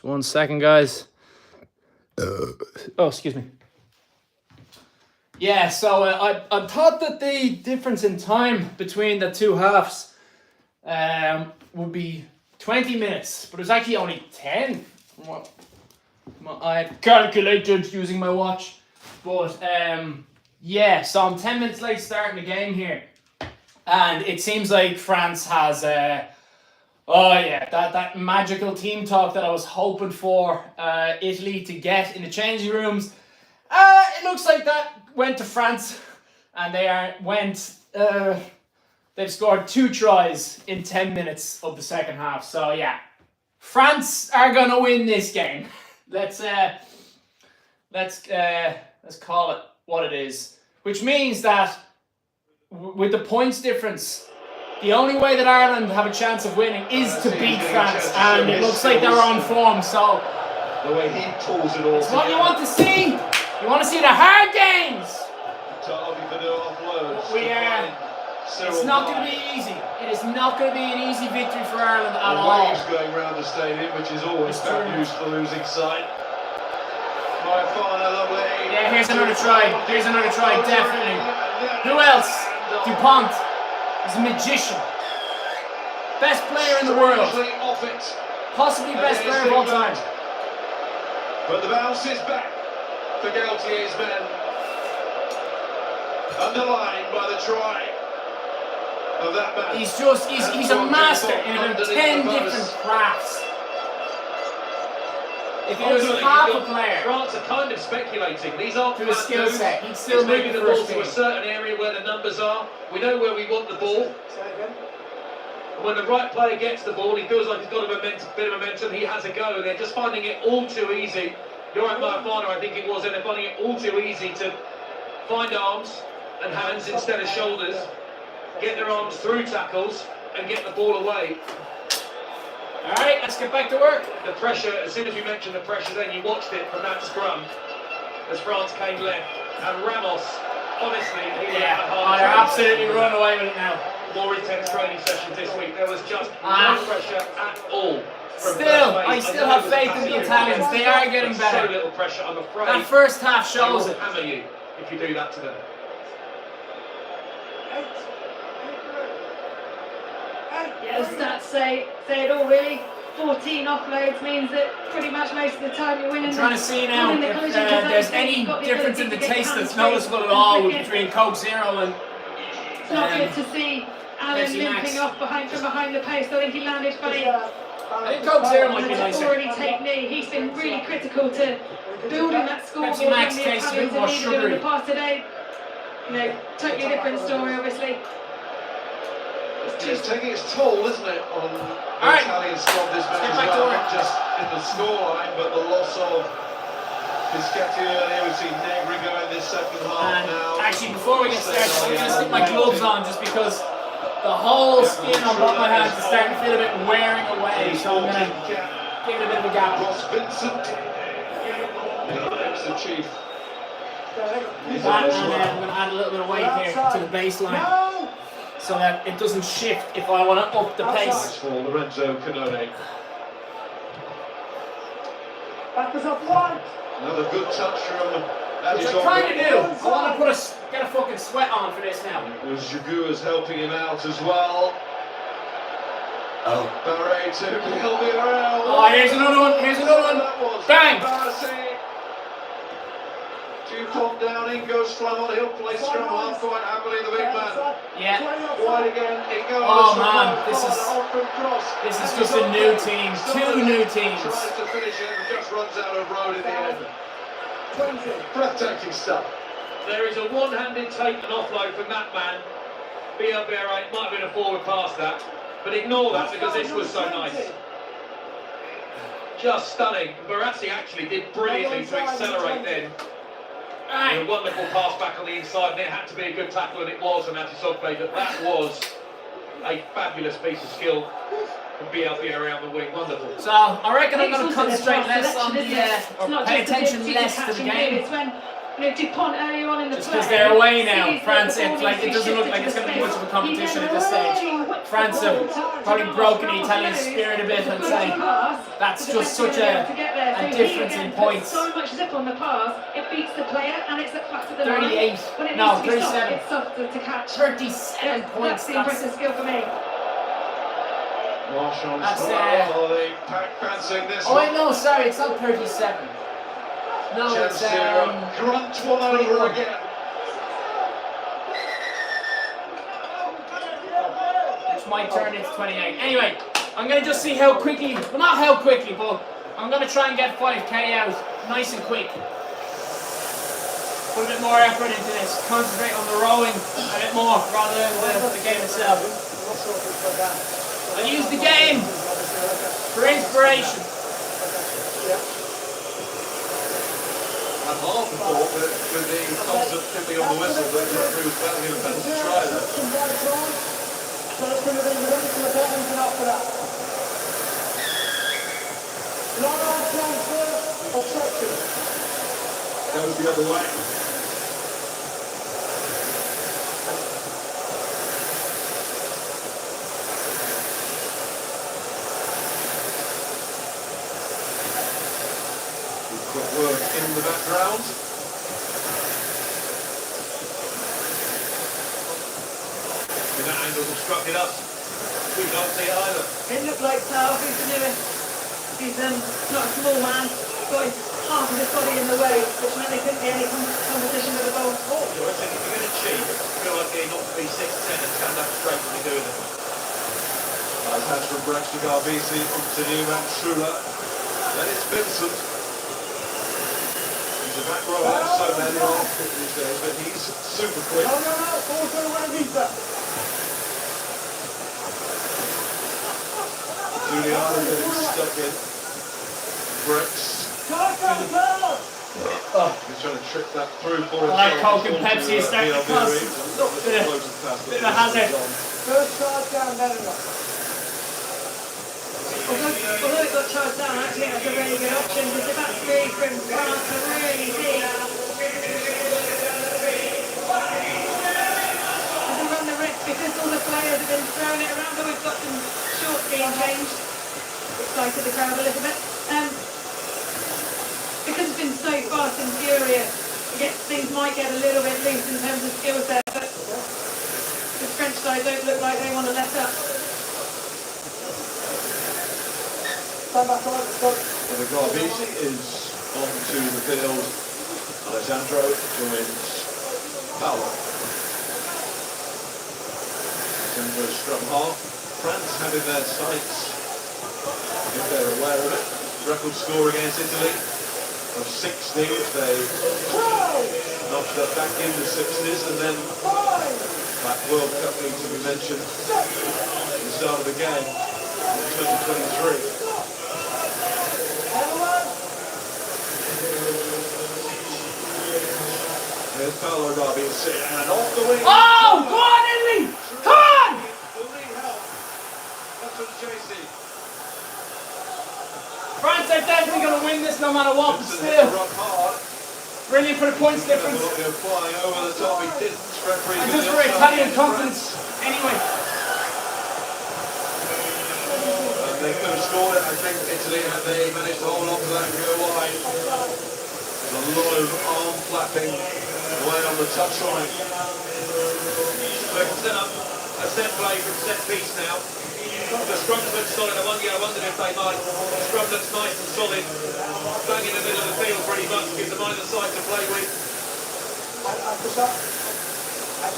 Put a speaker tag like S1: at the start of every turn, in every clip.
S1: 1 second, guys. Oh, excuse me. Yeah, so I thought that the difference in time between the two halves would be 20 minutes, but it was actually only 10. What I calculated using my watch. But yeah, so I'm 10 minutes late starting the game here. And it seems like France has that magical team talk that I was hoping for Italy to get in the changing rooms. It looks like that went to France, and they've scored 2 tries in 10 minutes of the second half. So yeah, France are gonna win this game. Let's call it what it is, which means that with the points difference, the only way that Ireland have a chance of winning is to beat France, and it looks like they're on form. So
S2: the way he pulls it all.
S1: It's what you want to see. You want to see the hard games. It's not going to be easy. It is not going to be an easy victory for Ireland at all.
S2: Waves going around the stadium, which is always bad news for the losing side.
S1: Yeah, here's another try. Here's another try, definitely. Who else? Dupont is a magician. Best player in the world. Possibly best player of all time.
S2: But the bounce is back for Galtier's men. Underlined by the try of that man.
S1: He's a master in about 10 different crafts. If he was half a player,
S2: France are kind of speculating. These aren't
S1: to a skill set. He'd still make the
S2: ball
S1: first
S2: to a certain area where the numbers are. We know where we want the ball. And when the right player gets the ball, he feels like he's got a bit of momentum. He has a go. They're just finding it all too easy. You're at Marfana, I think it was, and they're finding it all too easy to find arms and hands instead of shoulders, get their arms through tackles, and get the ball away.
S1: All right, let's get back to work.
S2: The pressure, as soon as you mentioned the pressure, then you watched it from that scrum as France came left. And Ramos, honestly,
S1: they're absolutely running away with it now.
S2: More intense training sessions this week. There was just no pressure at all.
S1: I still have faith in the Italians. They are getting better.
S2: So little pressure, I'm afraid.
S1: That first half shows it.
S2: Hammer you if you do that to them.
S3: Yeah, the stats say it all really. 14 offloads means that pretty much most of the time you're winning.
S1: I'm trying to see now if there's any difference in the taste that's noticeable at all between Coke Zero and.
S3: It's not good to see Alan limping off from behind the post. I think he landed funny.
S1: I think Coke Zero might be nicer.
S3: Already take knee. He's been really critical to building that scoreboard.
S1: Pepsi Max tastes a bit more sugary.
S3: In the past today, totally different story, obviously.
S2: It's taking its toll, isn't it, on the Italian squad this match as well, not just in the scoreline, but the loss of Biscotti earlier. We've seen Negri go in this second half now.
S1: Actually, before we get started, I'm going to stick my gloves on just because the whole skin on both my hands is starting to feel a bit wearing away, so I'm going to give it a bit of a gap.
S2: Ross Vincent, the chief.
S1: And then I'm going to add a little bit of weight here to the baseline, so that it doesn't shift if I want to up the pace.
S2: For Lorenzo Canone. Another good touch from
S1: Which I'm trying to do. I want to get a fucking sweat on for this now.
S2: Giroud is helping him out as well. Barre to Villarreal.
S1: Oh, here's another one. Here's another one. Bang!
S2: Dupont down, in goes Flamon, he'll play scrum half quite happily, the big man.
S1: Yeah.
S2: Wide again, it goes.
S1: Oh man, this is just a new team, 2 new teams.
S2: Tries to finish it and just runs out of road in the end. Breathtaking stuff. There is a one-handed take and offload from that man. Villarreal might have been a forward pass that, but ignore that because this was so nice. Just stunning. Verratti actually did brilliantly to accelerate then. A wonderful pass back on the inside, and it had to be a good tackle, and it was an anti-Sogbe, but that was a fabulous piece of skill from Villarreal on the wing. Wonderful.
S1: So I reckon I'm going to concentrate less on the, or pay attention less to the game.
S3: It's when Dupont earlier on in the
S1: Just
S3: play.
S1: because they're away now,
S3: sees
S1: France,
S3: that the ball
S1: like it
S3: needs to
S1: doesn't
S3: be
S1: look like it's
S3: shifted
S1: going to be
S3: to
S1: much of a
S3: the
S1: competition
S3: space.
S1: at this stage. France have probably broken the Italian spirit a bit and say that's just such a difference in points.
S3: So much zip on the pass, it beats the player and it's at flat of the
S1: 38,
S3: line.
S1: no, 37.
S3: It's softer to catch.
S1: 37 points.
S3: That's the impressive skill for me.
S2: Marshall's
S1: That's
S2: fancying this
S1: oh
S2: one.
S1: wait, no, sorry, it's not 37. No,
S2: Chance
S1: it's
S2: to grunt one over
S1: 21.
S2: again.
S1: Which might turn into 28. Anyway, I'm going to just see how quickly, well not how quickly, but I'm going to try and get 5k out nice and quick. Put a bit more effort into this. Concentrate on the rowing a bit more rather than the game itself. I'll use the game for inspiration.
S2: I half thought that with the constant tipping on the whistle that it proves value and penalty try there. Goes the other way. Quick work in the background. With that angle obstructed us. We can't see it either.
S3: It looked like Sal, who's the newest. He's not a small man, got half of his body in the way, which meant they couldn't get any competition with the ball.
S2: Oh, if you're going to cheat, feel like you're not to be 6'10" and stand up straight when you're doing it. Nice hands from Braxton Garbisi onto Newman Schruller. Then it's Vincent. He's a back rower, so many are quick these days, but he's super quick. Giuliano getting stuck in. Bricks. He's trying to trick that through for
S1: I like Coke and Pepsi is starting to cause bit of a hazard.
S3: First charge down, better enough. Although it got charged down, I think that's a really good option because if that's three from France to really deep. Doesn't run the risk because all the players have been throwing it around, but we've got some shorts being changed. Excited the crowd a little bit. Because it's been so fast and furious, things might get a little bit loose in terms of skill set, but the French side don't look like they want to let up.
S2: And the Garbisi is onto the field. Alessandro joins Paolo. Alessandro scrum half. France having their sights, if they're aware of it. Record score against Italy of 60. They notched that back in the 60s, and then that World Cup needs to be mentioned at the start of the game in 2023. There's Paolo Garbisi, and off the wing.
S1: Oh, go on, Italy! Come on!
S2: That's what JC.
S1: France are definitely going to win this no matter what, but still. Brilliant for the points difference.
S2: Flying over the top, he didn't.
S1: And just for Italian confidence, anyway.
S2: And they could have scored it, I think, Italy, had they managed to hold on to that and go wide. There's a lot of arm flapping away on the touchline. They can set up a set play from set piece now. The scrum looks solid. I wondered if they might. The scrum looks nice and solid. Bang in the middle of the field pretty much. Gives them either side to play with.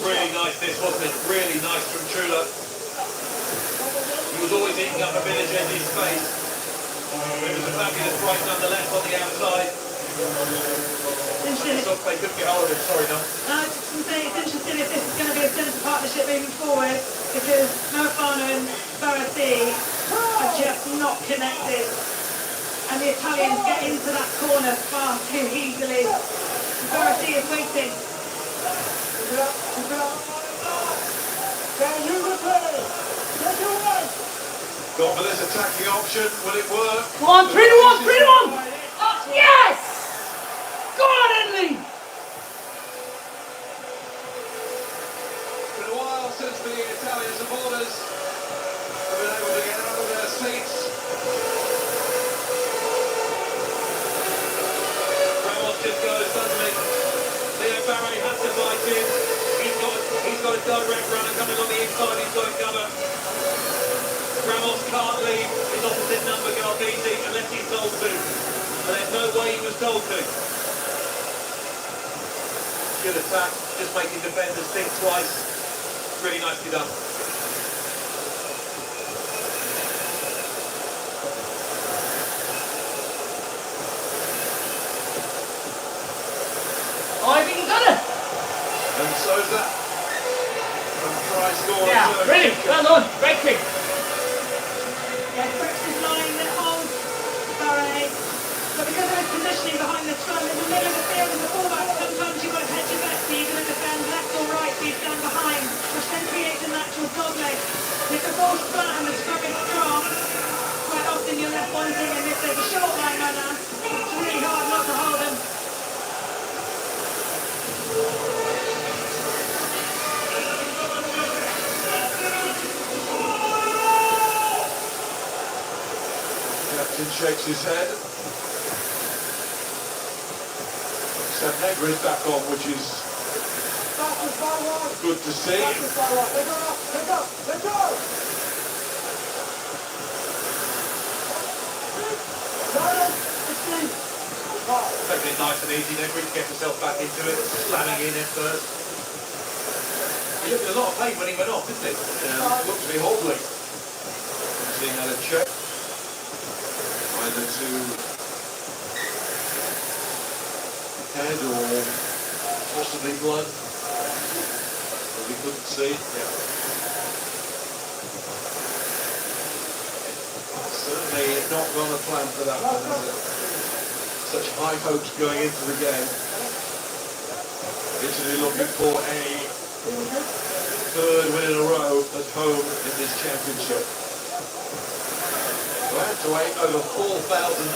S2: Really nice this, wasn't it? Really nice from Trula. He was always eating up a village in his space. It was a fabulous right nonetheless on the outside. They couldn't get hold of it, sorry, no.
S3: I was just going to say, it's interesting if this is going to be a centre partnership moving forward, because Marfano and Barassi are just not connected. And the Italians get into that corner far too easily. Barassi is waiting.
S2: Gone for this attacking option, will it work?
S1: Come on, 3-1, 3-1! Oh, yes! Go on, Italy!
S2: direct runner coming on the inside, he's got it covered. Ramos can't leave his opposite number, Garbisi, unless he's told to. And there's no way he was told to. Good attack, just making defenders think twice. Really nicely done.
S1: Oh, I think he got it.
S2: And so's that. From try score.
S1: Yeah, really. Well done. Great kick.
S3: Yeah, Brooks is lying at home. Barre. But because of his positioning behind the scrum in the middle of the field and the fullback, sometimes you've got to hedge your bets so you're going to defend left or right so you stand behind, which then creates a natural dogleg. And if the ball's flat and the scrum is strong, quite often you're left wanting, and if there's a short line runner, it's really hard not to hold them.
S2: Captain shakes his head. Santegra is back on, which is good to see. Taking it nice and easy, Negri to get himself back into it, slamming in at first. He looked in a lot of pain when he went off, didn't he? Looked to be hobbling. Seeing how to check. Either to head or possibly blood. But we couldn't see. Yeah. Certainly not going to plan for that one, is it? Such high hopes going into the game. Italy looking for a third win in a row at home in this championship. We had to wait over 4,000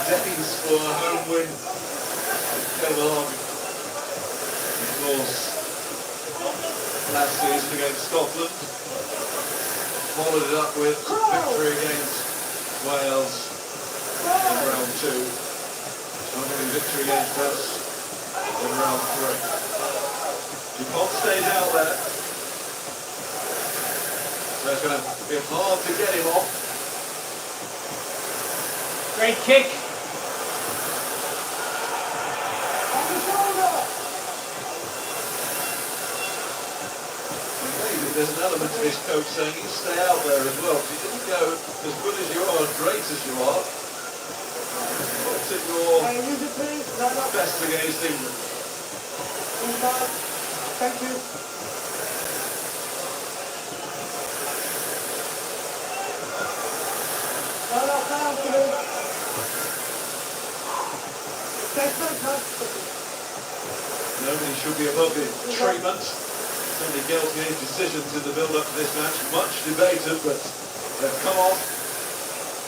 S2: days for a home win to come along. Of course, last season against Scotland, followed it up with victory against Wales in round 2. Another victory against us in round 3. DuPont stays out there. So it's going to be hard to get him off.
S1: Great kick.
S2: Maybe there's an element of his coach saying you stay out there as well. You didn't go as good as you are, as great as you are. What's it your best against England?
S4: Thank you.
S2: Nobody should be above the treatment. Certainly guilty of his decisions in the build-up to this match. Much debated, but they've come off.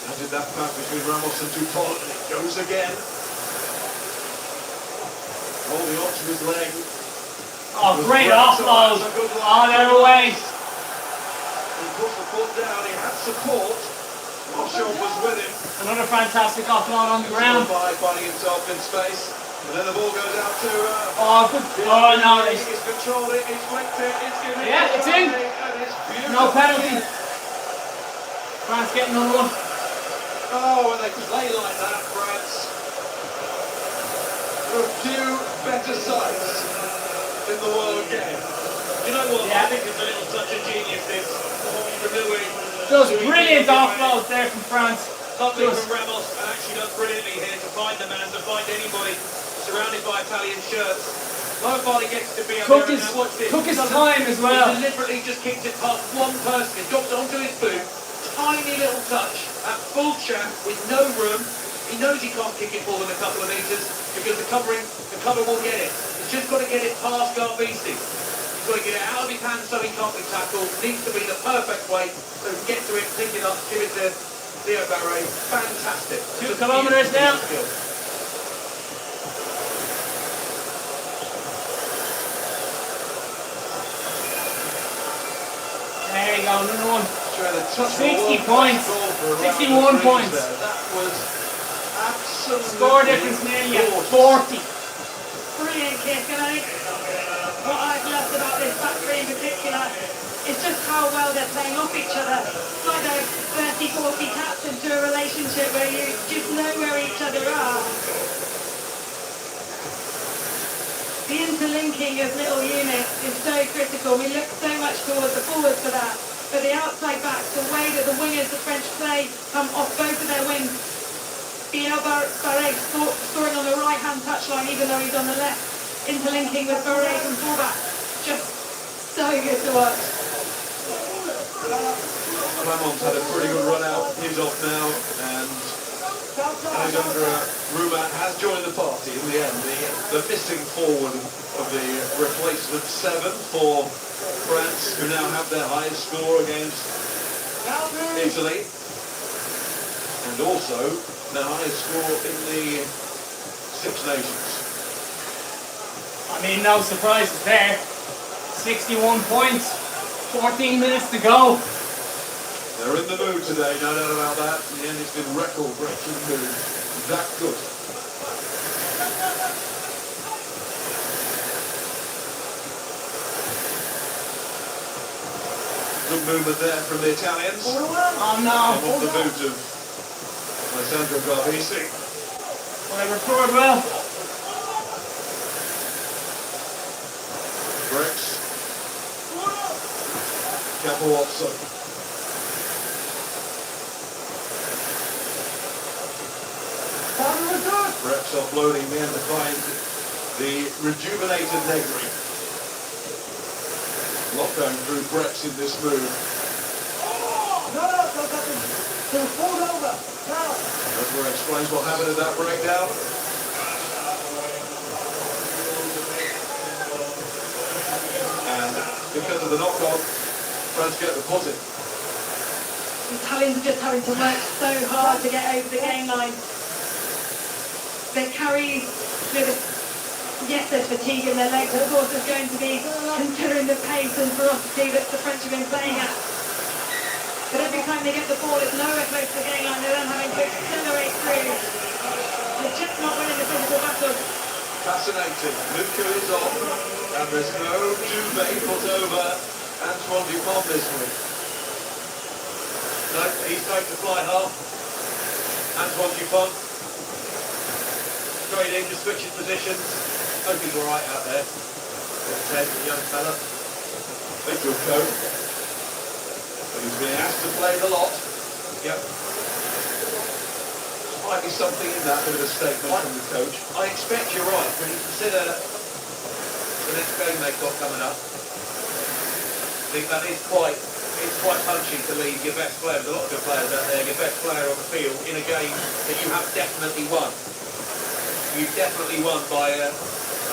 S2: As did that pass between Ramos and DuPont, and it goes again. Holding on to his leg.
S1: Oh, great offload. Oh, they're away.
S2: He puts the foot down, he had support. Marshall was with him.
S1: Another fantastic offload on the ground.
S2: Finding himself in space. And then the ball goes out to...
S1: Oh, good. Oh, no.
S2: He's controlled it, he's flicked it, it's given it.
S1: Yeah, it's in.
S2: And it's beautiful.
S1: No penalty. France getting another one.
S2: Oh, when they play like that, France. There are few better sights in the world game. You know what?
S1: Yeah.
S2: I think it's a little touch of genius, this. From Louis.
S1: Those brilliant offloads there from France.
S2: Lovely from Ramos, and actually done brilliantly here to find the man, to find anybody surrounded by Italian shirts. Lombardi gets to be up
S1: Took
S2: there,
S1: his,
S2: and now watch this.
S1: took his time as well.
S2: He deliberately just kicked it past one person. He dropped it onto his boot. Tiny little touch at full chat with no room. He knows he can't kick it more than a couple of metres because the cover will get it. He's just got to get it past Garbisi. He's got to get it out of his hands so he can't be tackled. Needs to be the perfect way so he can get to it, pick it up, give it to Theo Barre. Fantastic.
S1: 2 kilometres now. There you go, another one. 60 points. 61 points.
S2: That was absolutely
S1: Score difference nearly at 40.
S3: Brilliant kick, and I think what I've loved about this back three in particular It's just how well they're playing off each other. It's like they're 30, 40 taps into a relationship where you just know where each other are. The interlinking of little units is so critical. We look so much towards the forwards for that. But the outside backs, the way that the wingers, the French play, come off both of their wings. Biel Barret scoring on the right-hand touchline, even though he's on the left, interlinking with Barret and fullback. Just so good to watch.
S2: Ramon's had a pretty good run out. He's off now, and Alexandra Roumat has joined the party in the end. The missing forward of the replacement 7 for France, who now have their highest score against Italy, and also their highest score in the Six Nations.
S1: I mean, no surprises there. 61 points, 14 minutes to go.
S2: They're in the mood today, no doubt about that. In the end, it's been record-breaking mood. That good. Good movement there from the Italians.
S1: Oh no.
S2: Off the boot of Alessandro Garbisi.
S1: Well, they record well.
S2: Brex. Capuozzo. Brex offloading then to find the rejuvenated Negri. Lockdown through Brex in this move. That's where it explains what happened at that breakdown. And because of the knock-on, France get the positive.
S3: The Italians are just having to work so hard to get over the game line. They carry, yes, there's fatigue in their legs, of course there's going to be, considering the pace and ferocity that the French have been playing at. But every time they get the ball, it's nowhere close to the game line, they're then having to accelerate through. They're just not winning the physical battle.
S2: Fascinating. Luca is off, and there's no duvet put over Antoine Dupont this week. No, he's going to fly half. Antoine Dupont. Straight in, just switching positions. Hope he's alright out there. Ted, the young fella. Big good coat. But he's being asked to play the lot. Yep. Might be something in that bit of a statement from the coach. I expect you're right. When you consider the next game they've got coming up, I think that is quite punchy to leave your best player. There's a lot of good players out there. Your best player on the field in a game that you have definitely won. You've definitely won by a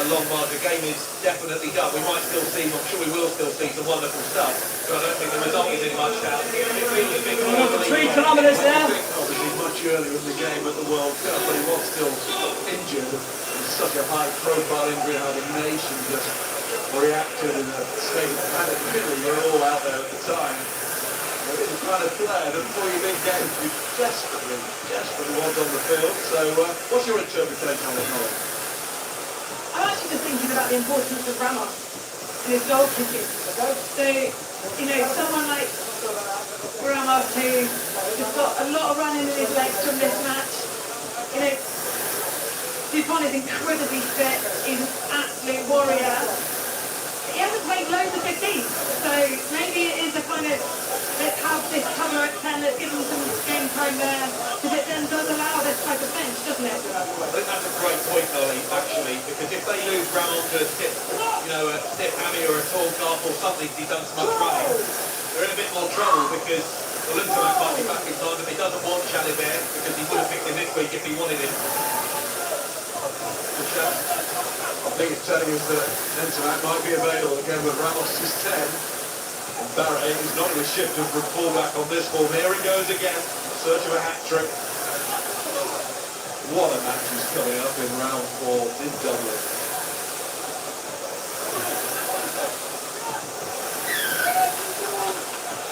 S2: long margin. The game is definitely done. We might still see, I'm sure we will still see some wonderful stuff, but I don't think the result is in much doubt. It feels a bit more
S1: 3 kilometres now.
S2: Obviously much earlier in the game at the World Cup, but he was still injured. It was such a high-profile injury, how the nation just reacted in a state of panic. Really, we're all out there at the time. It's the kind of player that before your big games you desperately want on the field. So what's your interpretation on it, Noel?
S3: I'm actually just thinking about the importance of Ramos and his goal kicking. So, someone like Ramos who has got a lot of running in his legs from this match. Dupont is incredibly fit. He's an absolute warrior. He hasn't played loads of 15, so maybe it is a kind of, let's have this cover at 10, let's give them some game time there, because it then does allow this type of bench, doesn't it?
S2: I think that's a great point, Ollie, actually, because if they lose Ramon to a stiff hammy or a tall calf or something, he's done so much running, they're in a bit more trouble because Olympia might be back in time, but he doesn't want Chalibert because he would have picked him this week if he wanted him. I think it's telling us that Entomac might be available again, but Ramos is 10. And Barret is not going to shift him from fullback on this form. Here he goes again, in search of a hat-trick. What a match is coming up in round 4 in Dublin.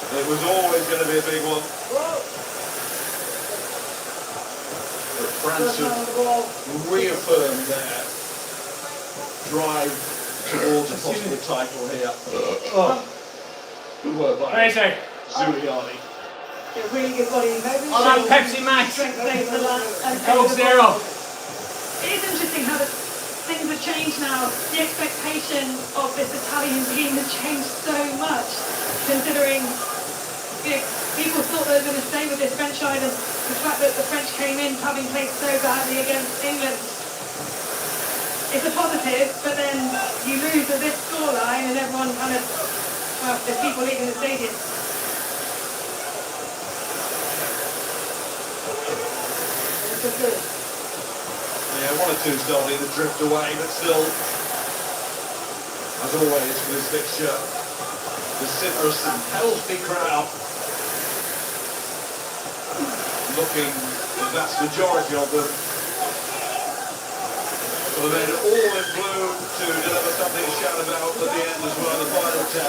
S2: It was always going to be a big one. But France have reaffirmed their drive towards a possible title here. Good work by
S1: Razor.
S2: Giuliani.
S3: Yeah, really good body.
S1: I'll have Pepsi Max.
S3: Strength saves the last. And
S1: Coke Zero.
S3: It is interesting how things have changed now. The expectation of this Italian team has changed so much, considering people thought they were going to stay with this French side, and the fact that the French came in having played so badly against England. It's a positive, but then you lose at this scoreline and everyone kind of, well, there's people leaving the stadium.
S2: Yeah, 1 or 2 starting to drift away, but still, as always for this fixture, vociferous and healthy crowd. Looking, the vast majority of them, for the men all in blue to deliver something to shout about at the end as well, the final 10.
S3: To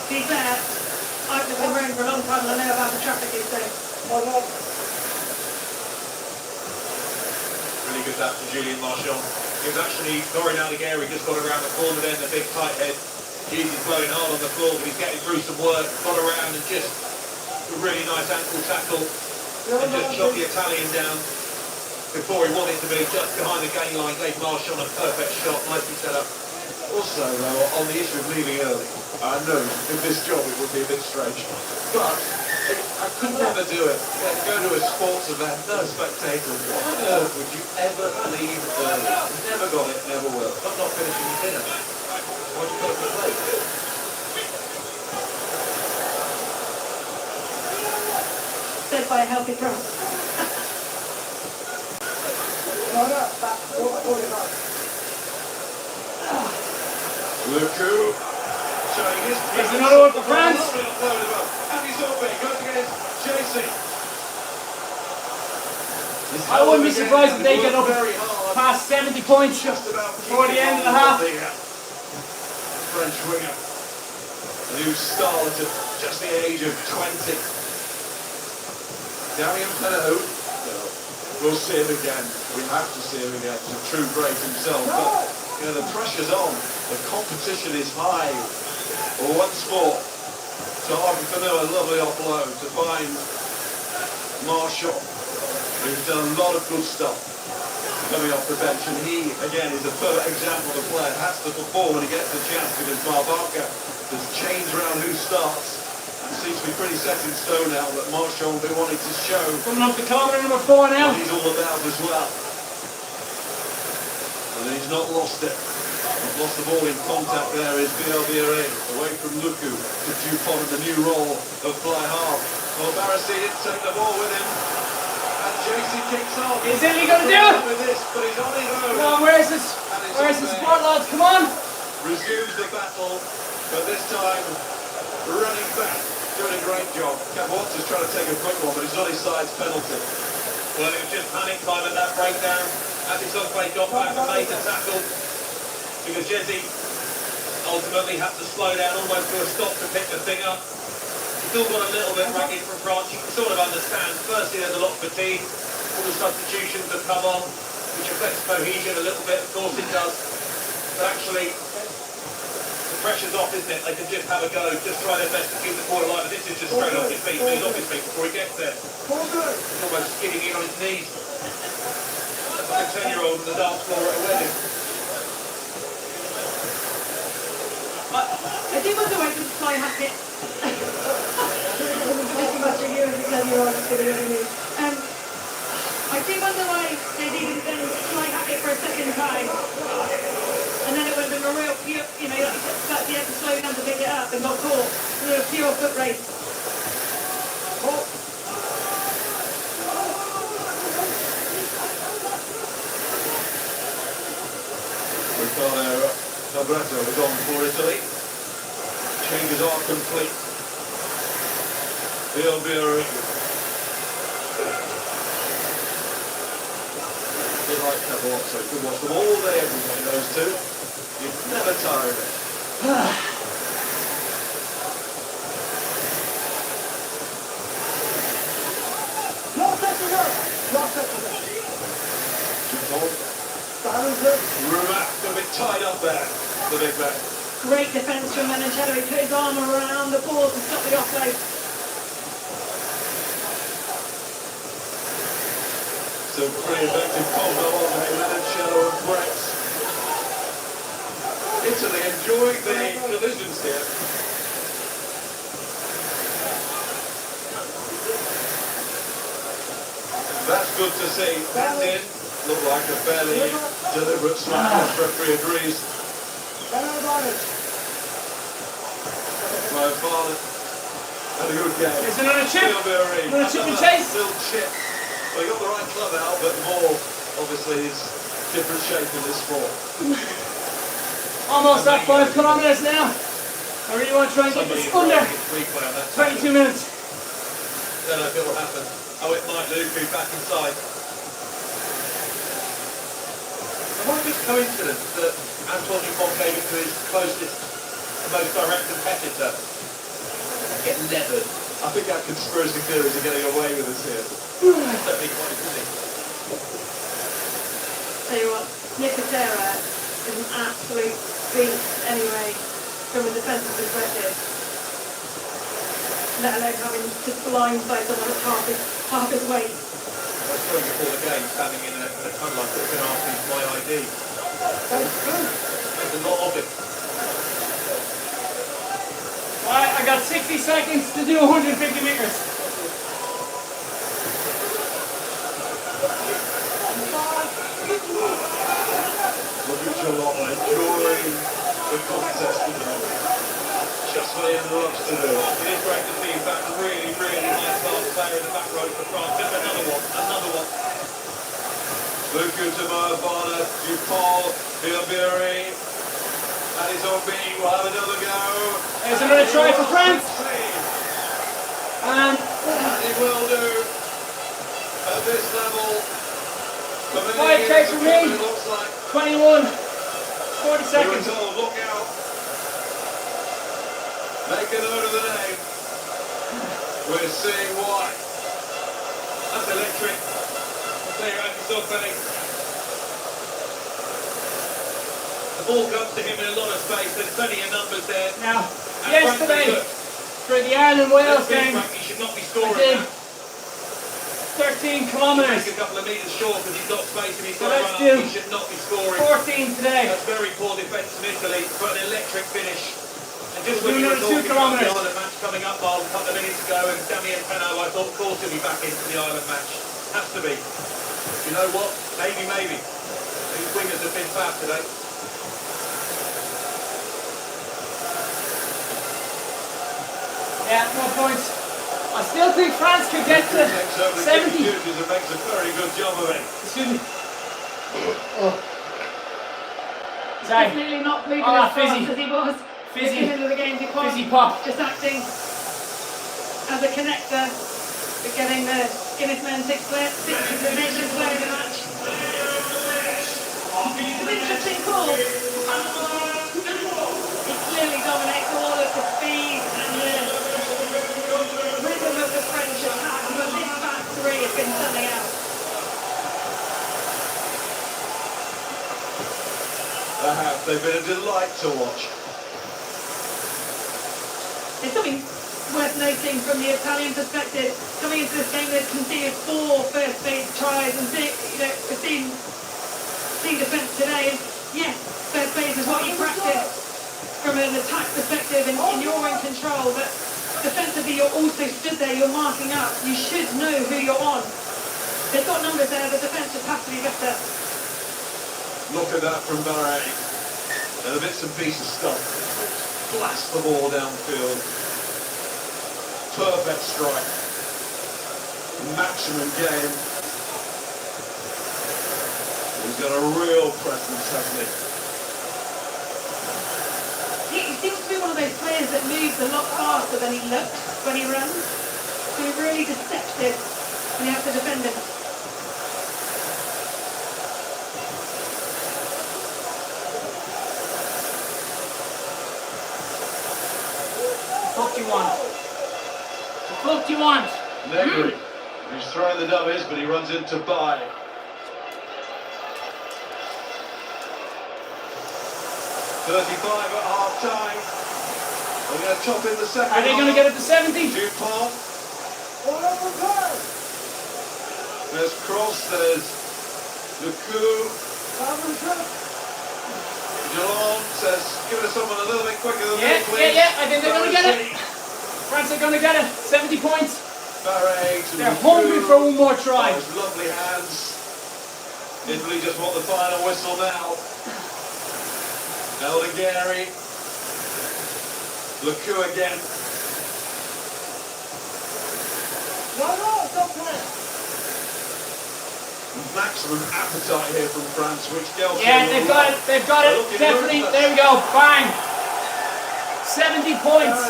S3: be fair, I've lived in Rome for a long time and I know about the trafficking, so...
S2: Really good that for Julian Marchand. It was actually Dorian Allighieri just got around the corner then, the big tight head. He's blowing hard on the floor, but he's getting through some work, got around and just a really nice ankle tackle and just shot the Italian down before he wanted to be just behind the gain line, gave Marchand a perfect shot, nicely set up. Also, on the issue of leaving early, I know in this job it would be a bit strange, but I could never do it. Go to a sports event, no spectator. Why on earth would you ever leave early? Never got it, never will. But not finishing your dinner. Why'd you put up the plate?
S3: Said by a healthy crowd.
S2: Luku showing his
S1: There's another one for France.
S2: Andy Zorbe goes against JC.
S1: I wouldn't be surprised if they get up past 70 points before the end of the half.
S2: French winger, a new star at just the age of 20. Damien Penaud. We'll see him again. We have to see him again. He's a true great himself. But you know, the pressure's on. The competition is high. Once more, to Argentina, a lovely offload to find Marchand, who's done a lot of good stuff coming off the bench. And he, again, is a perfect example of a player that has to perform when he gets the chance, because Barbaca has changed around who starts. It seems to be pretty set in stone now that Marchand will be wanting to show
S1: Coming up the corner, number 4 now.
S2: what he's all about as well. And he's not lost it. Lost the ball in contact there is Bielbiere, away from Luku to Dupont in the new role of fly half. Well, Barassi didn't take the ball with him. And JC kicks off.
S1: Is Italy going to do it?
S2: With this, but he's on his own.
S1: Come on, where's the support, lads? Come on.
S2: Resumes the battle, but this time running back, doing a great job. Watts is trying to take a quick one, but he's on his side's penalty.
S4: Well, it was just panic time at that breakdown. As it's got back and made the tackle, because Jesse ultimately had to slow down almost to a stop to pick the thing up. Still got a little bit ragged from France. You can sort of understand. Firstly, there's a lot of fatigue. All the substitutions have come on, which affects cohesion a little bit. Of course it does. But actually, the pressure's off, isn't it? They can just have a go, just try their best to keep the ball alive. But this is just straight off his feet. He's off his feet before he gets there. He's almost skidding in on his knees. Like a 10-year-old on the dance floor at a wedding.
S3: I do wonder why people fly hack it. I do wonder why they didn't then fly hack it for a second time. And then it would have been a real pure, you know, like you had to slow down to pick it up and got caught. It was a pure foot race.
S2: Ricardo Sabretto is on for Italy. Changes are complete. Bielbiere. They like Cavallozzo. You can watch them all day, every day, those two. You're never tired of it. Rumat, a bit tied up there, the big man.
S3: Great defence from Menachella. He put his arm around the ball to stop the offload.
S4: Some pretty effective combo on Menachella and Brett. Italy enjoying the collisions here. That's good to see. That did look like a fairly deliberate slap. The referee agrees. My father had a good game.
S1: There's another chip.
S4: Another
S1: Chip and chase.
S4: Little chip. Well, he got the right club out, but more obviously is different shape in this sport.
S1: Almost at 5 kilometers now. I really want to try and get this under 22 minutes.
S4: Don't know if it'll happen. Oh, it might, Luke, back inside. It might be coincidence that Antoine Dupont gave it to his closest, most direct competitor. Get leathered. I think our conspiracy theories are getting away with us here. Certainly quite busy.
S3: Tell you what, Nicotera is an absolute beast anyway, from a defensive perspective. Let alone having to blindside someone at half his weight.
S4: I was throwing before the game, standing in a tunnel, I could have been asking for my ID. There's a lot of it.
S1: Alright, I got 60 seconds to do 150 meters.
S4: Look at Jaloppa enjoying the contest with them. Just what he loves to do. It is great to see that really, really nice last player in the back row for France. Just another one. Luca Tamavana, Dupont, Bilbiri, and his own being will have another go.
S1: There's another try for France.
S4: And he will do at this level.
S1: 5K for me.
S4: It looks like
S1: 21. 40 seconds.
S4: told, look out. Make a note of the name. We're seeing why. That's electric. I'll tell you, yourself, Benny. The ball comes to him in a lot of space. There's plenty of numbers there.
S1: Now,
S4: And
S1: yesterday,
S4: Frankly,
S1: for the Ireland-Wales game,
S4: Frankie should not be
S1: I
S4: scoring
S1: did
S4: that.
S1: 13
S4: Make
S1: kilometers.
S4: a couple of metres short because he's got space and he's
S1: So
S4: got to
S1: let's
S4: run up.
S1: do
S4: He should not be scoring.
S1: 14 today.
S4: That's very poor defence from Italy, but an electric finish. And just
S1: We'll
S4: when you
S1: do
S4: were
S1: another 2
S4: talking about the
S1: kilometres.
S4: Ireland match coming up, Miles, a couple of minutes ago, and Damien Penaud, I thought, of course he'll be back into the Ireland match. Has to be. You know what? Maybe. These wingers have been fab today.
S1: Yeah, no points. I still think France could get to 70.
S4: And makes a very good job of it.
S1: Excuse me. Oh. Sorry.
S3: Definitely not bleeding
S1: Oh,
S3: as fast
S1: fizzy.
S3: as he was
S1: Fizzy.
S3: at the end of the game.
S1: Fizzy pop.
S3: Just acting as a connector for getting the Guinness Men sixth Nations player of the match. It's an interesting call. He clearly dominates all of the speed and the rhythm of the French attack, but this back three has been something else.
S4: They've been a delight to watch.
S3: There's something worth noting from the Italian perspective. Coming into this game, they've conceded 4 first phase tries, and we've seen defence today. Yes, first phase is what you practice from an attack perspective, and you're in control. But defensively, you're also stood there. You're marking up. You should know who you're on. They've got numbers there. The defence just has to be better.
S4: Look at that from Bahrain. And the bits and pieces stuff. Blast the ball downfield. Perfect strike. Maximum game. He's got a real presence, hasn't he?
S3: He seems to be one of those players that moves a lot faster than he looks when he runs. So he's really deceptive when you have to defend him.
S1: What do you want? What do you want?
S4: Negri. He's throwing the dummies, but he runs into Bai. 35 at half time. We're going to top in the second
S1: Are they going to get it to 70?
S4: Dupont. There's Cross, there's Lucu. Geelong says, give us someone a little bit quicker than me, please.
S1: Yeah, I think they're going to get it. France are going to get it. 70 points. They're hungry for one more try.
S4: Those lovely hands. Italy just want the final whistle now. El Nigeri. Lucu again. Maximum appetite here from France, which girls
S1: They've got it, definitely, there we go, bang! 70 points!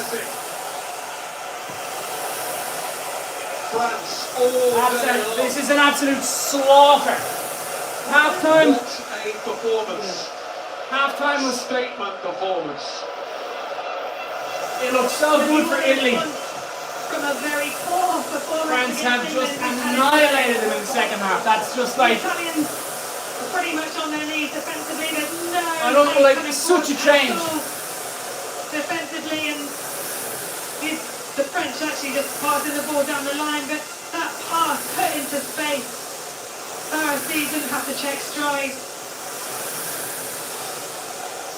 S4: France, all
S1: This is an absolute slaughter! Half-time...
S4: What a performance.
S1: Half-time was...
S4: Statement performance.
S1: It looks so good for Italy.
S3: From a very poor performance.
S1: France have just annihilated them in the second half. That's just like...
S3: The Italians are pretty much on their knees defensively. There's no...
S1: I don't know, like, there's such a change.
S3: Defensively, and the French actually just passing the ball down the line, but that pass put into space. RSC didn't have to check stride.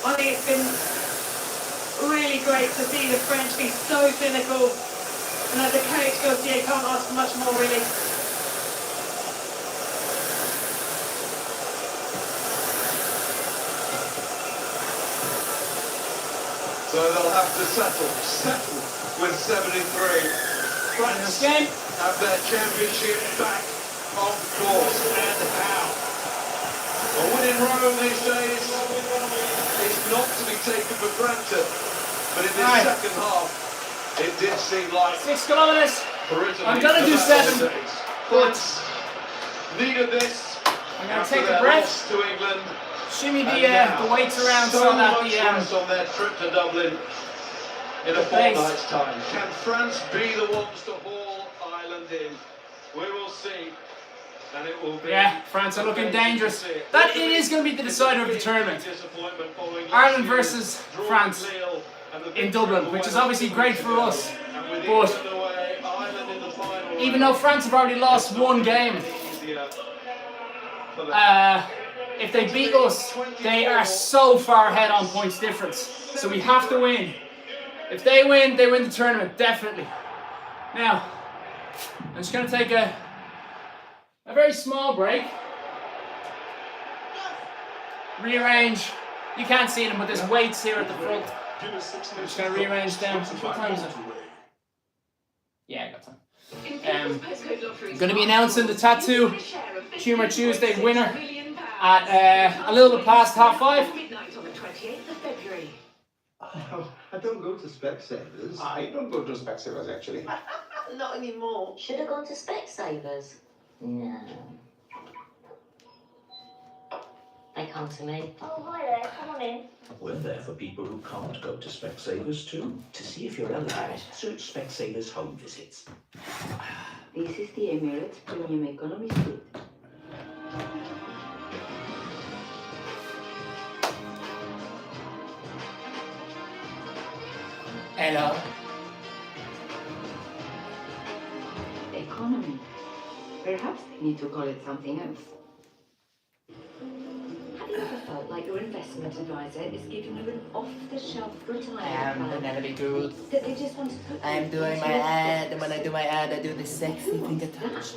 S3: I think it's been really great to see the French be so clinical. And as a coach, Gauthier can't ask for much more, really.
S4: So they'll have to settle with 73. France have their championship back on course, and how? A win in Rome these days is not to be taken for granted, but in this second half, it did seem like
S1: 6 kilometers.
S4: for Italy,
S1: I'm gonna do 7.
S4: France needed this.
S1: I'm gonna
S4: after
S1: take a
S4: their
S1: breath.
S4: loss to England.
S1: Shimmy
S4: And
S1: the
S4: now,
S1: weights around
S4: so
S1: so that
S4: much
S1: the
S4: rest on their trip to Dublin in a fortnight's time. Can France be the ones to haul Ireland in? We will see. And it will be
S1: France are looking dangerous. That it is going to be the decider of the tournament. Ireland versus France in Dublin, which is obviously great for us. But even though France have already lost one game, if they beat us, they are so far ahead on points difference. So we have to win. If they win the tournament, definitely. Now, I'm just going to take a very small break. Rearrange. You can't see them, but there's weights here at the front. I'm just going to rearrange them. What time is it? Yeah, I got time. I'm going to be announcing the Tattoo Humour Tuesday winner at a little bit past 5:30.
S5: I don't go to Specsavers.
S6: I don't go to Specsavers actually.
S5: Not anymore.
S7: Should have gone to Specsavers. No. They come to me. Oh, hi there, come on in.
S6: We're there for people who can't go to Specsavers too, to see if you're eligible through Specsavers home visits.
S8: This is the Emirates Premium Economy Suite.
S1: Hello.
S8: Economy. Perhaps they need to call it something else. Have you ever felt like your investment advisor is giving you an off-the-shelf retirement plan?
S9: Gonna be good.
S8: That they just want to put
S9: I'm doing my ad, and when I do my ad, I do the sexy finger touch.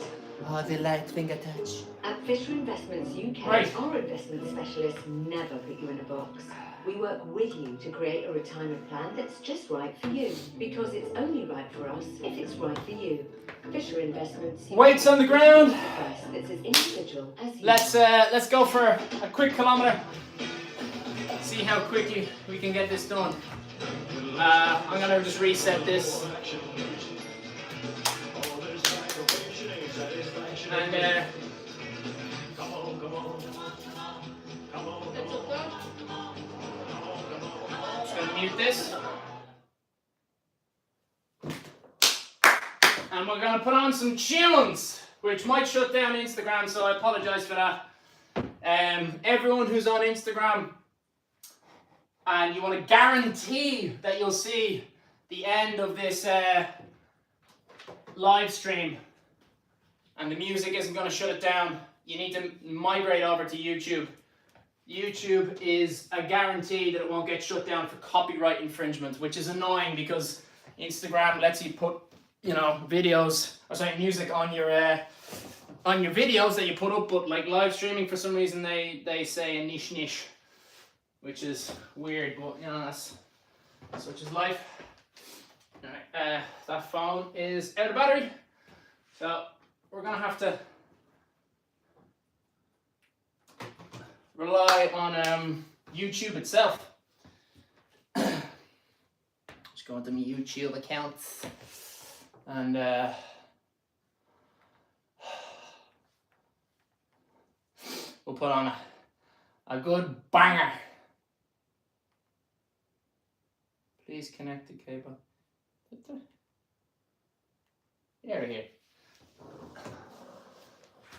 S9: Oh, the light finger touch.
S8: At Fisher Investments UK,
S1: Right.
S8: our investment specialists never put you in a box. We work with you to create a retirement plan that's just right for you, because it's only right for us if it's right for you. Fisher Investments UK.
S1: Weights on the ground.
S8: Advice that's as individual as you.
S1: Let's go for a quick kilometer. See how quickly we can get this done. I'm gonna just reset this. And just gonna mute this. And we're gonna put on some tunes, which might shut down Instagram, so I apologize for that. Everyone who's on Instagram, and you want to guarantee that you'll see the end of this live stream and the music isn't going to shut it down, you need to migrate over to YouTube. YouTube is a guarantee that it won't get shut down for copyright infringement, which is annoying because Instagram lets you put, you know, videos, or sorry, music on your videos that you put up, but like live streaming, for some reason they say a niche, which is weird, but you know, that's such is life. Alright, that phone is out of battery, so we're gonna have to rely on YouTube itself. Just go into my YouTube accounts and we'll put on a good banger. Please connect the cable. Here, here.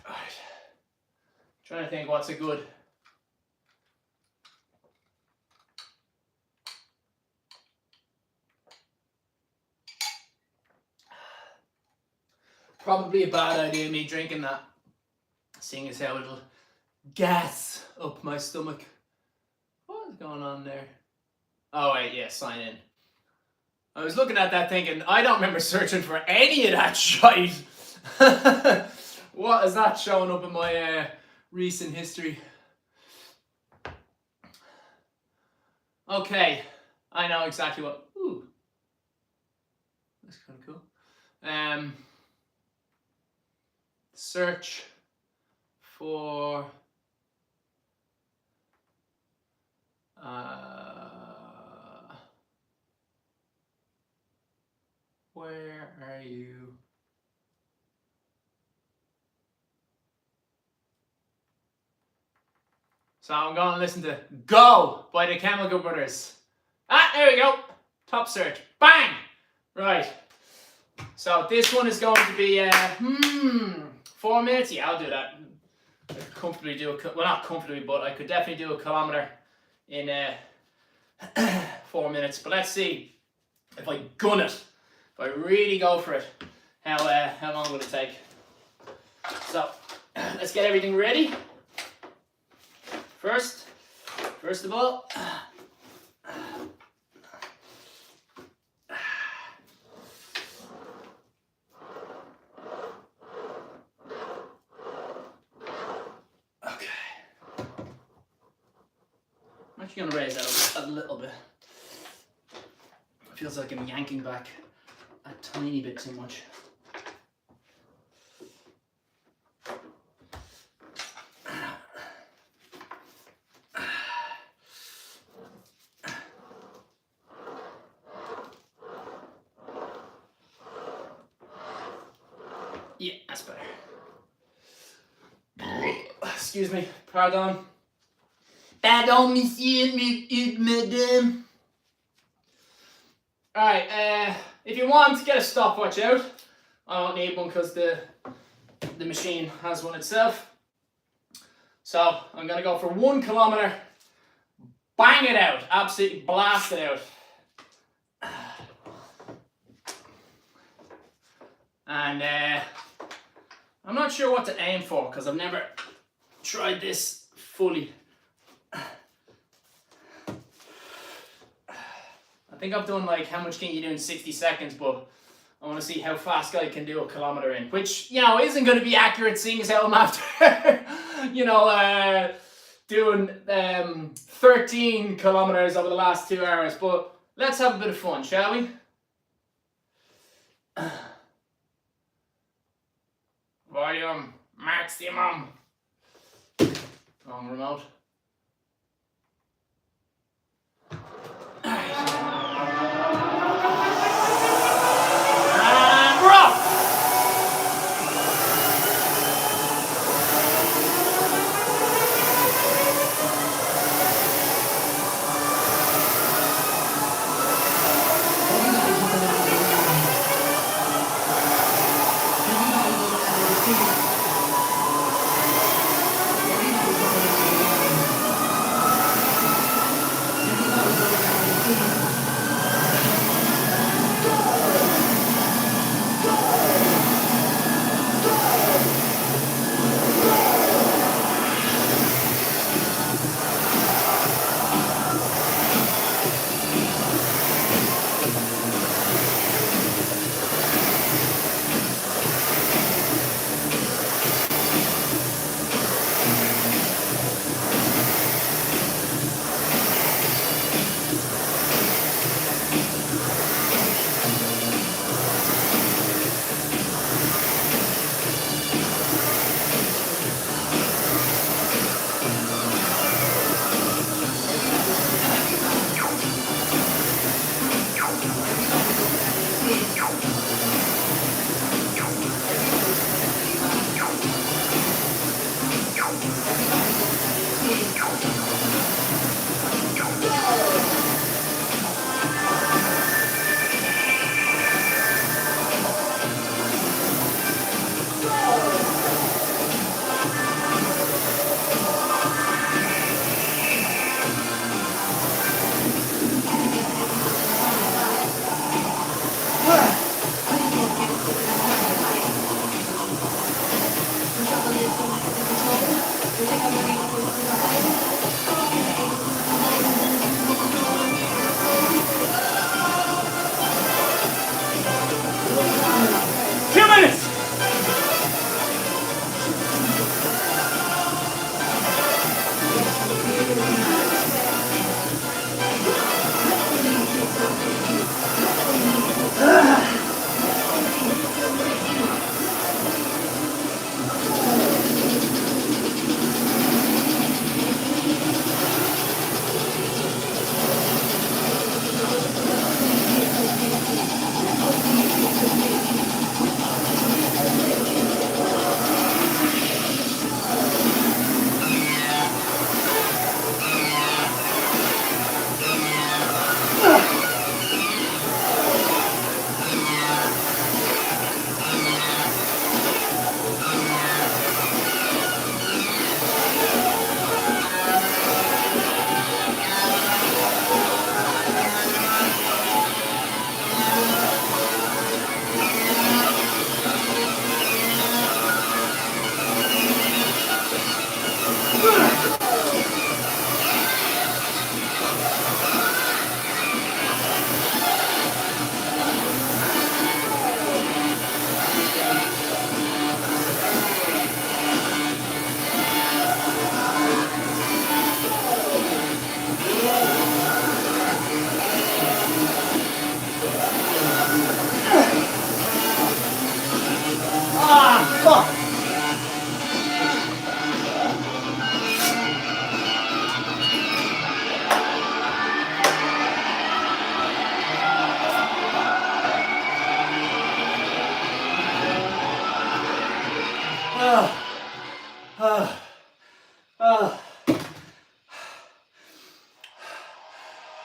S1: Alright. Trying to think what's a good. Probably a bad idea me drinking that, seeing as how it'll gas up my stomach. What is going on there? Oh wait, yeah, sign in. I was looking at that thinking, I don't remember searching for any of that shite. What is that showing up in my recent history? Okay, I know exactly what. Ooh, that's kind of cool. Search for where are you? So I'm going to listen to Go by the Chemical Brothers. Ah, there we go. Top search. Bang! Right. So this one is going to be 4 minutes. Yeah, I'll do that. I could comfortably do well, not comfortably, but I could definitely do a kilometer in 4 minutes. But let's see if I gun it, if I really go for it, how long will it take? So let's get everything ready. First of all, okay. I'm actually gonna raise that a little bit. It feels like I'm yanking back a tiny bit too much. Yeah, that's better. Excuse me, pardon. Pardon, monsieur, madame. Alright, if you want to get a stopwatch out, I don't need one because the machine has one itself. So I'm gonna go for 1 kilometer, bang it out, absolutely blast it out. And I'm not sure what to aim for because I've never tried this fully. I think I've done like how much can you do in 60 seconds, but I want to see how fast I can do a kilometer in, which, you know, isn't going to be accurate seeing as how I'm after, you know, doing 13 kilometers over the last 2 hours, but let's have a bit of fun, shall we? Volume maximum. Wrong remote. And we're off.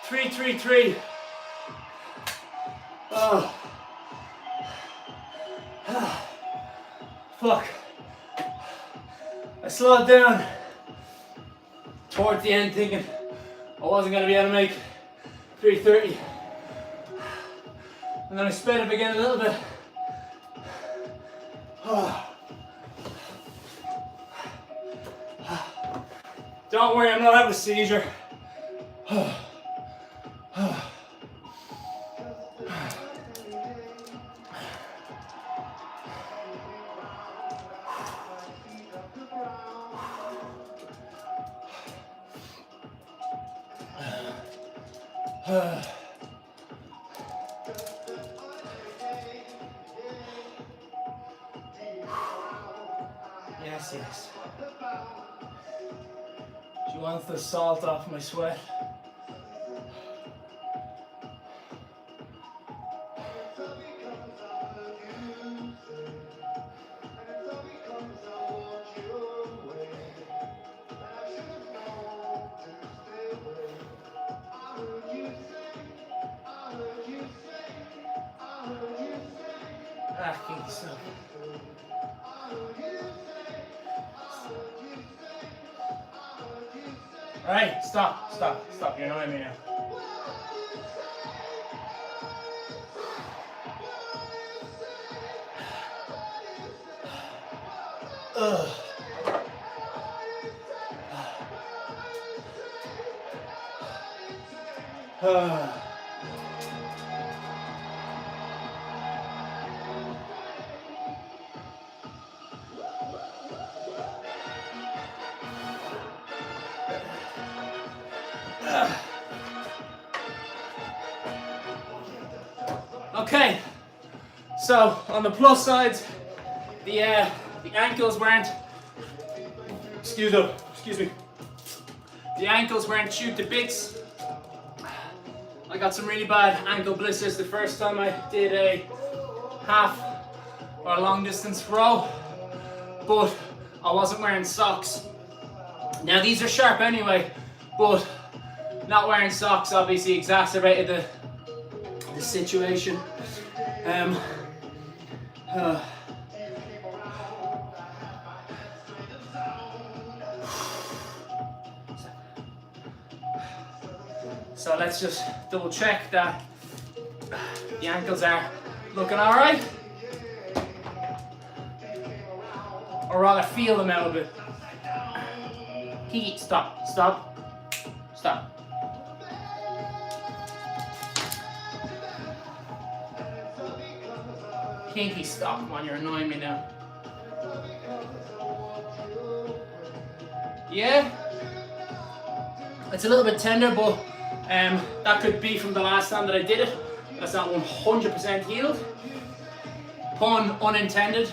S1: 3-3-3. Oh. Fuck. I slowed down towards the end thinking I wasn't going to be able to make 3:30. And then I sped up again a little bit. Don't worry, I'm not having a seizure. Yes, yes. She wants the salt off my sweat. Kinky stuff. Alright, stop. You're annoying me now. Ugh. Okay, so on the plus side, the ankles weren't. Excuse me. The ankles weren't chewed to bits. I got some really bad ankle blisters the first time I did a half or a long distance row, but I wasn't wearing socks. Now these are sharp anyway, but not wearing socks obviously exacerbated the situation. So let's just double check that the ankles are looking all right, or rather feel them out a bit. Kiki, stop. Kinky, stop, come on, you're annoying me now. Yeah, it's a little bit tender, but that could be from the last time that I did it. That's not 100% healed. Pun unintended.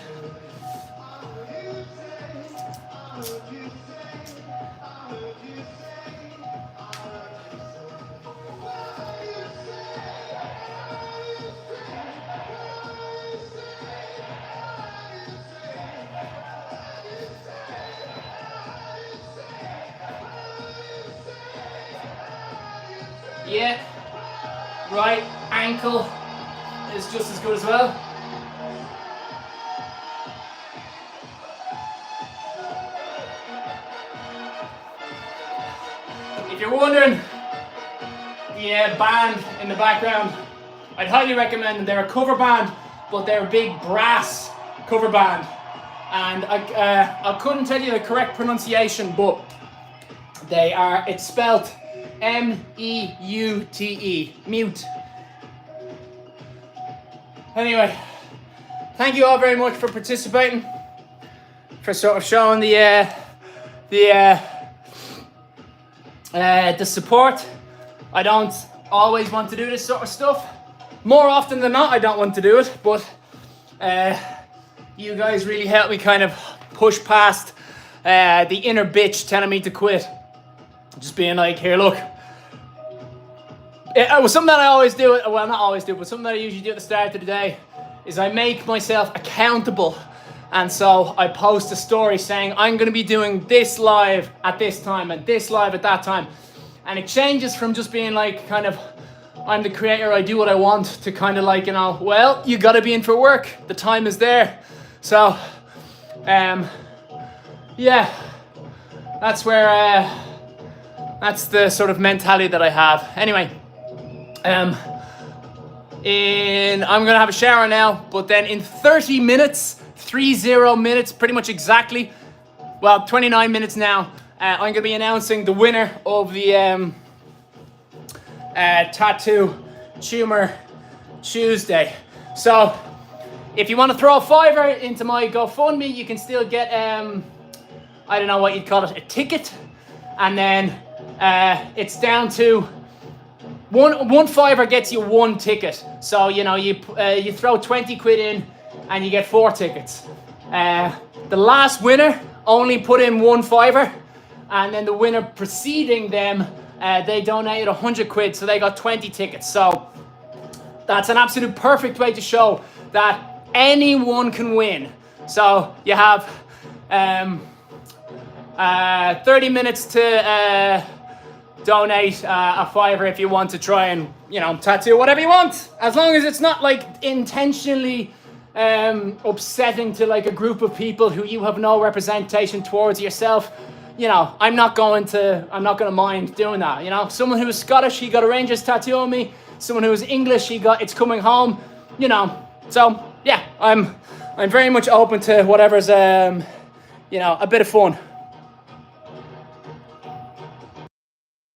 S1: Yeah, right ankle is just as good as well. If you're wondering, the band in the background, I'd highly recommend them. They're a cover band, but they're a big brass cover band. And I couldn't tell you the correct pronunciation, but it's spelled M-E-U-T-E, mute. Anyway, thank you all very much for participating, for sort of showing the support. I don't always want to do this sort of stuff. More often than not, I don't want to do it, but you guys really helped me kind of push past the inner bitch telling me to quit. Just being like, here, look. It was something that I always do, well, not always do, but something that I usually do at the start of the day is I make myself accountable. And so I post a story saying, I'm going to be doing this live at this time and this live at that time. And it changes from just being like kind of, I'm the creator, I do what I want, to kind of like, you know, well, you gotta be in for work. The time is there. So, yeah, that's where, that's the sort of mentality that I have. Anyway, I'm gonna have a shower now, but then in 30 minutes, 30 minutes, pretty much exactly, well, 29 minutes now, I'm gonna be announcing the winner of the Tattoo Tumor Tuesday. So if you want to throw a $5 into my GoFundMe, you can still get I don't know what you'd call it, a ticket, and then it's down to one $5 gets you one ticket. So you know you throw 20 quid in and you get 4 tickets. The last winner only put in one $5, and then the winner preceding them, they donated 100 quid, so they got 20 tickets. So that's an absolute perfect way to show that anyone can win. So you have 30 minutes to donate a $5 if you want to try and, you know, tattoo whatever you want, as long as it's not like intentionally upsetting to like a group of people who you have no representation towards yourself. You know, I'm not gonna mind doing that. You know, someone who is Scottish, he got a Rangers tattoo on me. Someone who is English, he got It's Coming Home. You know, so yeah, I'm very much open to whatever's you know, a bit of fun.